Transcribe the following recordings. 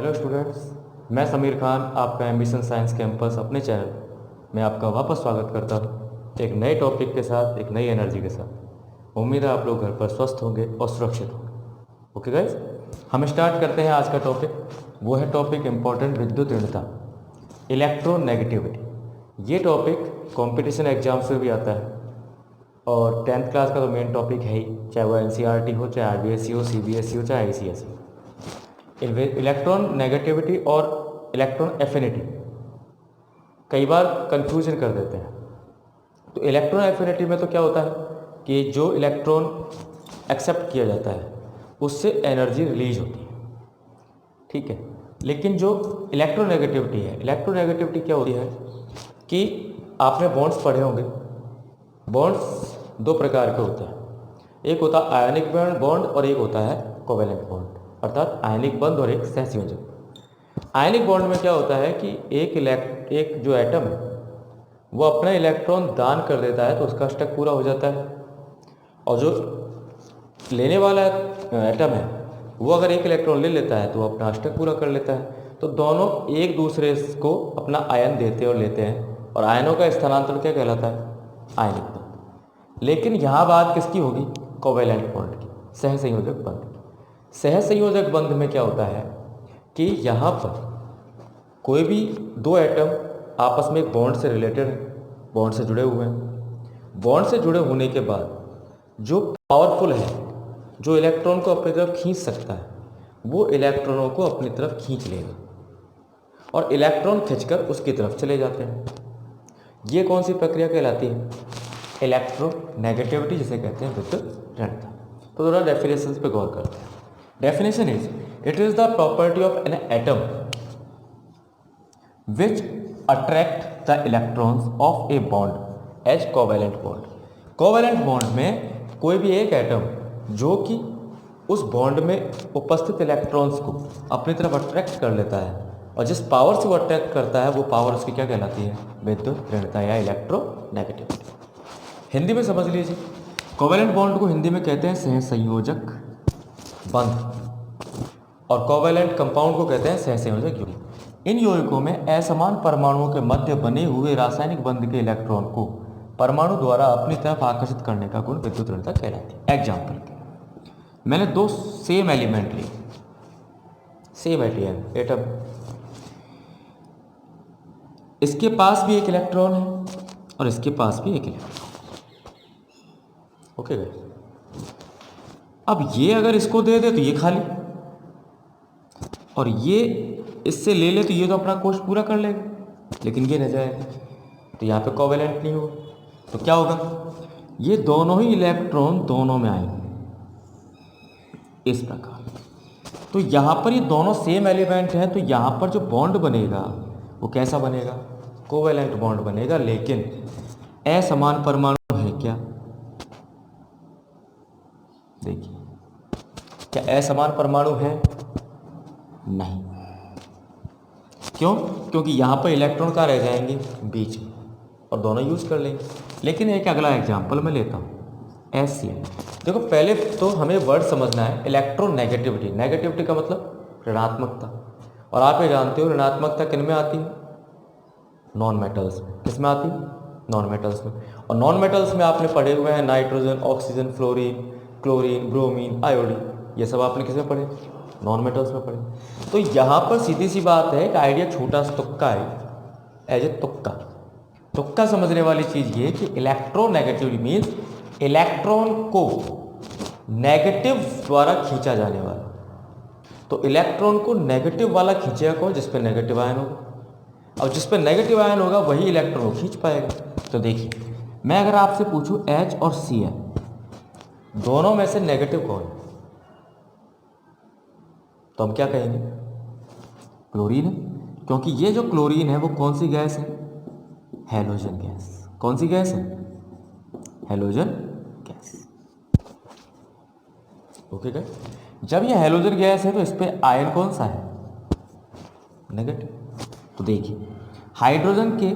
Hello students, मैं समीर खान आपका ambition science campus अपने चैनल में आपका वापस स्वागत करता हूँ एक नए टॉपिक के साथ, एक नई एनर्जी के साथ। उम्मीद है आप लोग घर पर स्वस्थ होंगे और सुरक्षित होंगे। ओके गाइस, हम स्टार्ट करते हैं आज का टॉपिक। वो है टॉपिक इम्पोर्टेंट विद्युत ऋणता, इलेक्ट्रोनेगेटिविटी। ये टॉपिक कंपटीशन एग्जाम्स में भी आता है और 10th क्लास का तो मेन टॉपिक है ही, चाहे वो एनसीईआरटी हो, चाहे आरबीएसई हो, सीबीएसई हो, चाहे आईसीएसई हो। इलेक्ट्रॉन नेगेटिविटी और इलेक्ट्रॉन एफिनिटी कई बार कंफ्यूजन कर देते हैं। तो इलेक्ट्रॉन एफिनिटी में तो क्या होता है कि जो इलेक्ट्रॉन एक्सेप्ट किया जाता है उससे एनर्जी रिलीज होती है, ठीक है। लेकिन जो इलेक्ट्रोनेगेटिविटी है, इलेक्ट्रोनेगेटिविटी क्या होती है कि आपने बॉन्ड्स पढ़े होंगे। बॉन्ड्स दो प्रकार के होते हैं, एक होता है आयनिक बॉन्ड और एक होता है कोवेलेंट बॉन्ड, अर्थात आयनिक बंध और एक सहसंयोजक। आयनिक बॉन्ड में क्या होता है कि एक जो एटम है वो अपना इलेक्ट्रॉन दान कर देता है तो उसका अष्टक पूरा हो जाता है, और जो लेने वाला एटम है वो अगर एक इलेक्ट्रॉन ले लेता है तो वो अपना अष्टक पूरा कर लेता है। तो दोनों एक दूसरे को अपना आयन देते और लेते हैं, और आयनों का स्थानांतरण क्या कहलाता है? आयनिक बंध। लेकिन यहाँ बात किसकी होगी? कोवेलेंट बॉन्ड की, सहसंयोजक बंध की। सहसंयोजक बंध में क्या होता है कि यहाँ पर कोई भी दो एटम आपस में एक बॉन्ड से रिलेटेड है, बॉन्ड से जुड़े हुए हैं। बॉन्ड से जुड़े होने के बाद जो पावरफुल है, जो इलेक्ट्रॉन को अपनी तरफ खींच सकता है, वो इलेक्ट्रॉनों को अपनी तरफ खींच लेगा और इलेक्ट्रॉन खींचकर उसकी तरफ चले जाते हैं। ये कौन सी प्रक्रिया कहलाती है? इलेक्ट्रोनेगेटिविटी, जिसे कहते हैं विद्युत ऋणता। तो थोड़ा डेफिनेशंस पे गौर करते हैं। Definition is, it is the property of an atom which attract the electrons of a bond as covalent bond. Covalent bond में कोई भी एक एटम जो कि उस बॉन्ड में उपस्थित इलेक्ट्रॉन्स को अपनी तरफ अट्रैक्ट कर लेता है, और जिस पावर से वो अट्रैक्ट करता है वो पावर उसकी क्या कहलाती है? विद्युत ऋणता या इलेक्ट्रोनेगेटिविटी। हिंदी में समझ लीजिए, कोवेलेंट बॉन्ड को हिंदी में कहते हैं सहसंयोजक बंध, और कोवेलेंट कंपाउंड को कहते हैं सहसंयोजक यौगिक। इन यौगिकों में असमान परमाणुओं के मध्य बने हुए रासायनिक बंध के इलेक्ट्रॉन को परमाणु द्वारा अपनी तरफ आकर्षित करने का गुण विद्युत ऋणता कहलाती है। एग्जाम्पल, मैंने दो सेम एलिमेंट लिए, सेम एटम, इसके पास भी एक इलेक्ट्रॉन है और इसके पास भी एक इलेक्ट्रॉन। ओके गाइस, अब ये अगर इसको दे दे तो ये खाली, और ये इससे ले ले तो ये तो अपना कोष पूरा कर लेगा, लेकिन ये न जाएगा तो यहाँ पे कोवेलेंट नहीं होगा। तो क्या होगा? ये दोनों ही इलेक्ट्रॉन दोनों में आएंगे इस प्रकार। तो यहाँ पर ये दोनों सेम एलिमेंट हैं, तो यहाँ पर जो बॉन्ड बनेगा वो कैसा बनेगा? कोवेलेंट बॉन्ड बनेगा। लेकिन असमान परमाणु है क्या? देखिए, क्या असमान परमाणु है? नहीं। क्यों? क्योंकि यहाँ पर इलेक्ट्रॉन कहाँ रह जाएंगे? बीच में, और दोनों यूज कर लेंगे। लेकिन एक अगला एग्जाम्पल मैं लेता हूँ, HCl। देखो, पहले तो हमें वर्ड समझना है इलेक्ट्रोनेगेटिविटी। नेगेटिविटी का मतलब ऋणात्मकता, और आप ये जानते हो ऋणात्मकता किन में आती है? नॉन मेटल्स में। किस में आती है? नॉन मेटल्स में। और नॉन मेटल्स में आपने पढ़े हुए हैं nitrogen, oxygen, fluorine, chlorine, bromine, iodine. ये सब आपने किस में पढ़े? नॉन मेटल्स में पढ़े। तो यहाँ पर सीधी सी बात है, एक आइडिया छोटा सा तुक्का है, एज ए तुक्का। तुक्का समझने वाली चीज़ ये कि इलेक्ट्रोनेगेटिविटी मीन्स इलेक्ट्रॉन को नेगेटिव द्वारा खींचा जाने वाला। तो इलेक्ट्रॉन को नेगेटिव वाला खींचेगा कौन? जिस पे नेगेटिव आयन होगा, और जिस पे नेगेटिव आयन होगा वही इलेक्ट्रॉन को खींच पाएगा। तो देखिए, मैं अगर आपसे पूछूं H और Cl दोनों में से नेगेटिव कौन है, तो हम क्या कहेंगे? क्लोरीन है, क्योंकि ये जो क्लोरीन है वो कौन सी गैस है? Halogen gas. कौन सी गैस है? Halogen gas. ओके गाइस, जब ये हैलोजन गैस है तो इस पे आयन कौन सा है? नेगेटिव। तो देखिए, हाइड्रोजन के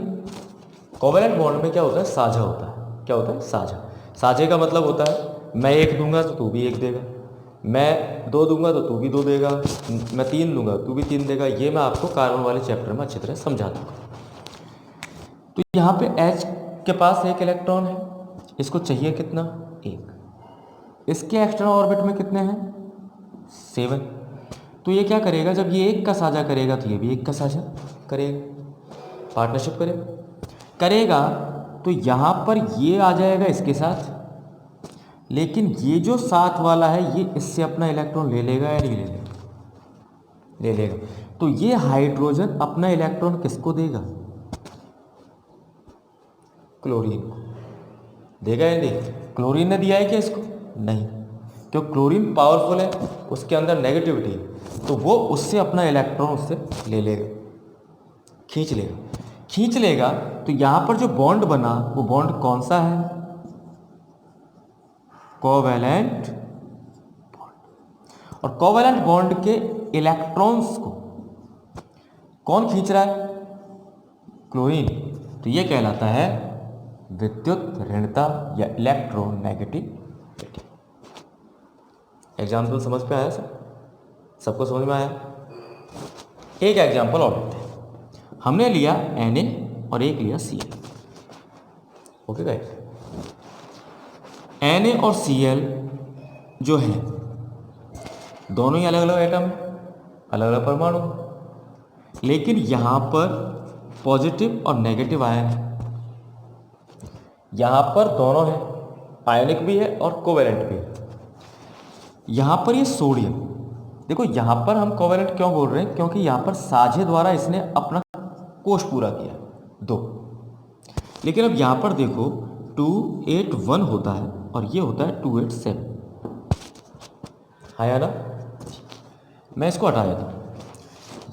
कोवेलेंट बॉन्ड में क्या होता है? साझा होता है। क्या होता है? साझा। साझे का मतलब होता है मैं एक दूंगा तो तू भी एक देगा, मैं 2 दूंगा तो तू भी 2 देगा, मैं 3 दूंगा तू भी 3 देगा। ये मैं आपको कार्बन वाले चैप्टर में अच्छी तरह समझा दूंगा। तो यहाँ पे H के पास 1 इलेक्ट्रॉन है, इसको चाहिए कितना? 1। इसके एक्स्ट्रा ऑर्बिट में कितने हैं? 7। तो ये क्या करेगा, जब ये 1 का साझा करेगा तो ये भी 1 का साझा करेगा, पार्टनरशिप करेगा। तो यहाँ पर ये आ जाएगा इसके साथ, लेकिन ये जो साथ वाला है ये इससे अपना इलेक्ट्रॉन ले लेगा या नहीं ले लेगा? ले लेगा। तो ये हाइड्रोजन अपना इलेक्ट्रॉन किसको देगा? क्लोरीन को देगा या नहीं? क्लोरीन ने दिया है क्या इसको? नहीं, क्यों? क्लोरीन पावरफुल है, उसके अंदर नेगेटिविटी है, तो वो उससे अपना इलेक्ट्रॉन उससे ले लेगा, खींच लेगा। तो यहाँ पर जो बॉन्ड बना वो बॉन्ड कौन सा है? Covalent bond. और कोवैलेंट बॉन्ड के इलेक्ट्रॉन्स को कौन खींच रहा है? क्लोरीन। तो ये कहलाता है विद्युत ऋणता या इलेक्ट्रोनेगेटिविटी। एग्जाम्पल समझ पे आया सर? सबको समझ में आया? एक एग्जाम्पल और लेते हैं। हमने लिया Na और एक लिया Cl। ओके गाइस, Na और Cl जो है दोनों ही अलग अलग एटम है, अलग अलग परमाणु, लेकिन यहाँ पर पॉजिटिव और नेगेटिव आयन है। यहाँ पर दोनों है, आयनिक भी है और कोवेलेंट भी है। यहाँ पर ये सोडियम, देखो यहाँ पर हम कोवेलेंट क्यों बोल रहे हैं? क्योंकि यहाँ पर साझे द्वारा इसने अपना कोष पूरा किया 2। लेकिन अब यहाँ पर देखो 281 होता है और ये होता है 287, आया ना? मैं इसको हटा देता हूँ।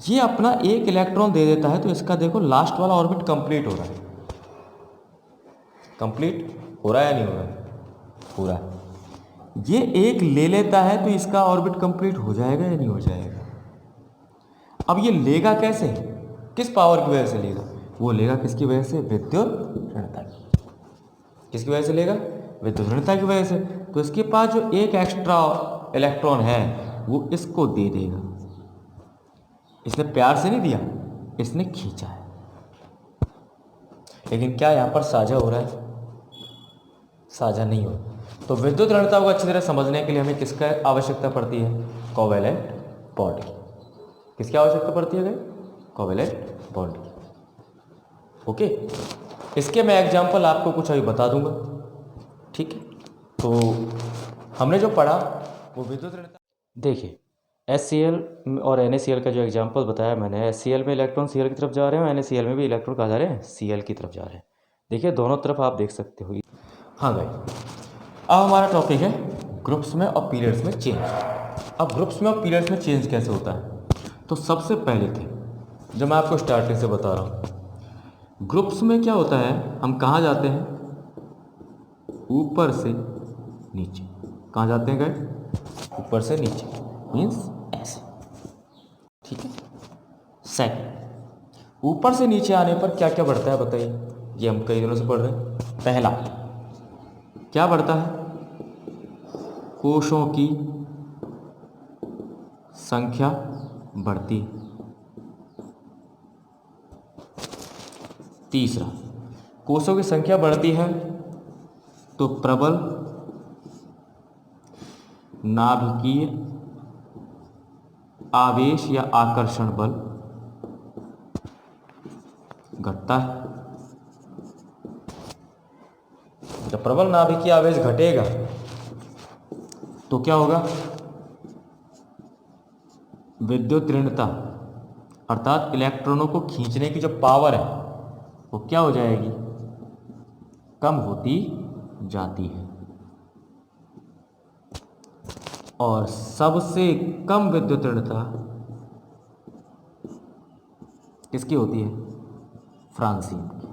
ये अपना 1 इलेक्ट्रॉन दे देता है, तो इसका देखो लास्ट वाला ऑर्बिट कंप्लीट हो रहा है। कंप्लीट हो रहा है या नहीं हो रहा है? हो रहा है। ये 1 ले लेता है तो इसका ऑर्बिट कंप्लीट हो जाएगा या नहीं हो जाएगा? अब ये लेगा कैसे? किस पावर की वजह से लेगा? वो लेगा किसकी वजह से? विद्युत ऋणता की। किसकी वजह से लेगा? विद्युत ऋणता की वजह से। तो इसके पास जो 1 एक्स्ट्रा इलेक्ट्रॉन है वो इसको दे देगा। इसने प्यार से नहीं दिया, इसने खींचा है। लेकिन क्या यहाँ पर साझा हो रहा है? साझा नहीं हो। तो विद्युत ऋणता को अच्छी तरह समझने के लिए हमें किसका आवश्यकता पड़ती है? कोवेलेंट बॉन्ड की। किसकी आवश्यकता पड़ती है? कोवेलेंट बॉन्ड की। ओके, इसके मैं एग्जांपल आपको कुछ अभी बता दूंगा, ठीक है? तो हमने जो पढ़ा वो विद्युत ऋणता, देखिए HCl और NaCl का जो एग्जांपल बताया मैंने, HCl में इलेक्ट्रॉन Cl की तरफ जा रहे हैं, NaCl में भी इलेक्ट्रॉन कहाँ जा रहे हैं? Cl की तरफ जा रहे हैं। देखिए दोनों तरफ आप देख सकते हो। हाँ भाई, अब हमारा टॉपिक है ग्रुप्स में और पीरियड्स में चेंज। अब ग्रुप्स में और पीरियड्स में चेंज कैसे होता है? तो सबसे पहले थे जो मैं आपको स्टार्टिंग से बता रहा हूँ, ग्रुप्स में क्या होता है, हम कहाँ जाते हैं? ऊपर से नीचे। कहाँ जाते हैं गाइस? ऊपर से नीचे, मीन्स ऐसे, ठीक है? सेकंड, ऊपर से नीचे आने पर क्या क्या बढ़ता है बताइए? ये हम कई दिनों से पढ़ रहे हैं। पहला क्या बढ़ता है? कोशों की संख्या बढ़ती है। तीसरा, कोशों की संख्या बढ़ती है तो प्रबल नाभिकीय आवेश या आकर्षण बल घटता है। जब प्रबल नाभिकीय आवेश घटेगा तो क्या होगा? विद्युत ऋणता अर्थात इलेक्ट्रॉनों को खींचने की जो पावर है वो क्या हो जाएगी? कम होती जाती है। और सबसे कम विद्युत ऋणता किसकी होती है? फ्रांसियम की।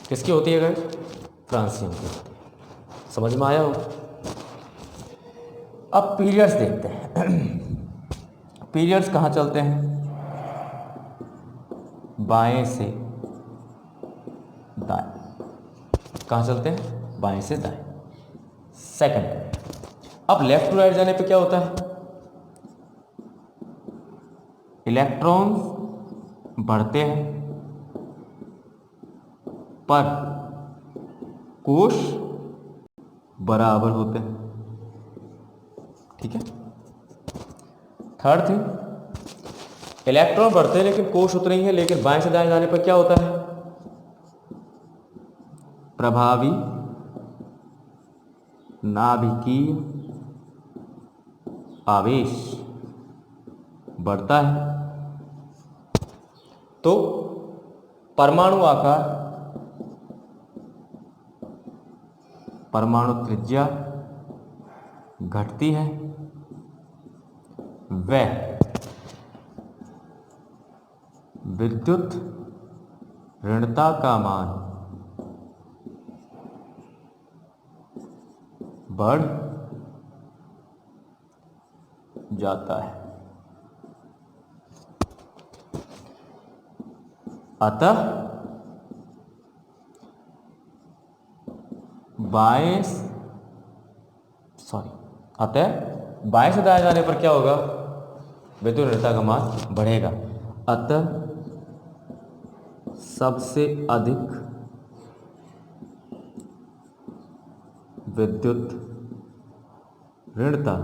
किसकी होती है गाइस? फ्रांसियम की होती है। समझ में आया होगा? अब पीरियड्स देखते हैं। पीरियड्स कहाँ चलते हैं? बाएं से दाएं। कहाँ चलते हैं? बाएं से दाएं। सेकंड, अब लेफ्ट टू राइट जाने पे क्या होता है, इलेक्ट्रॉन्स बढ़ते हैं पर कोश बराबर होते हैं। ठीक है। थर्ड थिंग, इलेक्ट्रॉन बढ़ते हैं लेकिन कोश उतने ही है, लेकिन बाएं से दाएं जाने पर क्या होता है, प्रभावी नाभिकीय आवेश बढ़ता है। तो परमाणु आकार, परमाणु त्रिज्या घटती है, व विद्युत ऋणता का मान बढ़ जाता है। अतः बाएं से दाएं जाने पर क्या होगा, विद्युत ऋणता का मान बढ़ेगा। अतः सबसे अधिक विद्युत ऋणता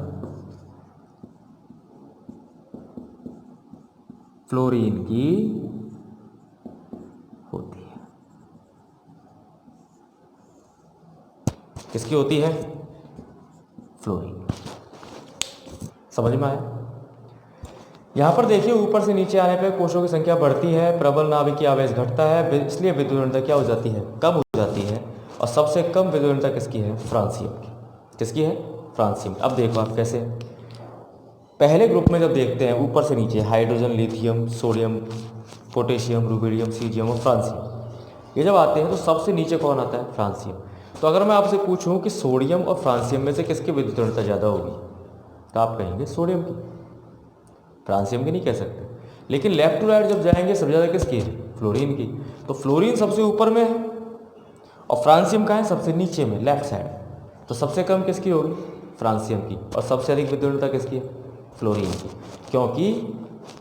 फ्लोरीन की होती है। किसकी होती है, फ्लोरीन। समझ में आया। यहाँ पर देखिए ऊपर से नीचे आने पर कोशों की संख्या बढ़ती है, प्रबल नाभिकीय आवेश घटता है, इसलिए विद्युत ऋणता क्या हो जाती है, कम हो जाती है। और सबसे कम विद्युत ऋणता किसकी है, फ्रांसियम की। किसकी है, फ्रांसियम। अब देखो आप कैसे, पहले ग्रुप में जब देखते हैं ऊपर से नीचे hydrogen, lithium, sodium, potassium, rubidium, caesium और फ्रांसियम, ये जब आते हैं तो सबसे नीचे कौन आता है, फ्रांसियम। तो अगर मैं आपसे पूछूं कि सोडियम और फ्रांसियम में से किसकी विद्युत ऋणता ज़्यादा होगी, तो आप कहेंगे सोडियम की, फ्रांसियम की नहीं कह सकते। लेकिन लेफ्ट टू राइट जब जाएंगे सबसे ज़्यादा किसकी है, फ्लोरीन की। तो फ्लोरीन सबसे ऊपर में है और फ्रांसियम का है सबसे नीचे में, लेफ्ट साइड। तो सबसे कम किसकी होगी, फ्रांसियम की। और सबसे अधिक विद्युत ऋणता किसकी है, फ्लोरीन की। क्योंकि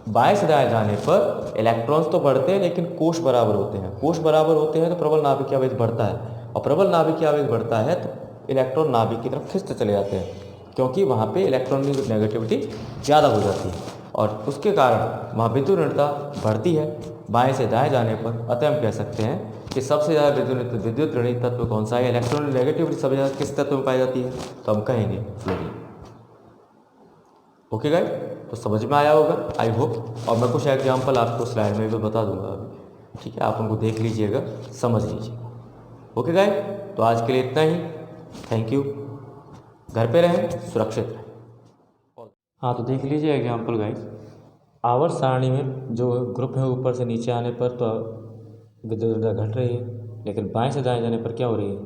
बाएं से दाएं जाने पर इलेक्ट्रॉन्स तो बढ़ते हैं लेकिन कोश बराबर होते हैं। कोश बराबर होते हैं तो प्रबल नाभिकीय आवेश बढ़ता है, और प्रबल नाभिकीय आवेश बढ़ता है तो इलेक्ट्रॉन नाभिक की तरफ खिंचते चले जाते हैं, क्योंकि वहाँ पे इलेक्ट्रॉन की नेगेटिविटी ज़्यादा हो जाती है और उसके कारण वहाँ विद्युत ऋणता बढ़ती है बाएं से दाएं जाने पर। अतः हम कह सकते हैं कि सबसे ज़्यादा विद्युत ऋणी तत्व कौन सा है, इलेक्ट्रॉन नेगेटिविटी सबसे ज़्यादा किस तत्व में पाई जाती है, तो हम कहेंगे फ्लोरीन। ओके गाइस, तो समझ में आया होगा आई होप। और मैं कुछ एग्जाम्पल आपको स्लाइड में भी बता दूंगा अभी, ठीक है, आप उनको देख लीजिएगा, समझ लीजिएगा। ओके गाइस, तो आज के लिए इतना ही। Thank you. घर पे रहें, सुरक्षित रहें। हाँ, तो देख लीजिए एग्जाम्पल गाइस। आवर्त सारणी में जो ग्रुप है ऊपर से नीचे आने पर तो विद्युत ऋणता घट रही है, लेकिन बाएं से दाएं जाने पर क्या हो रही है,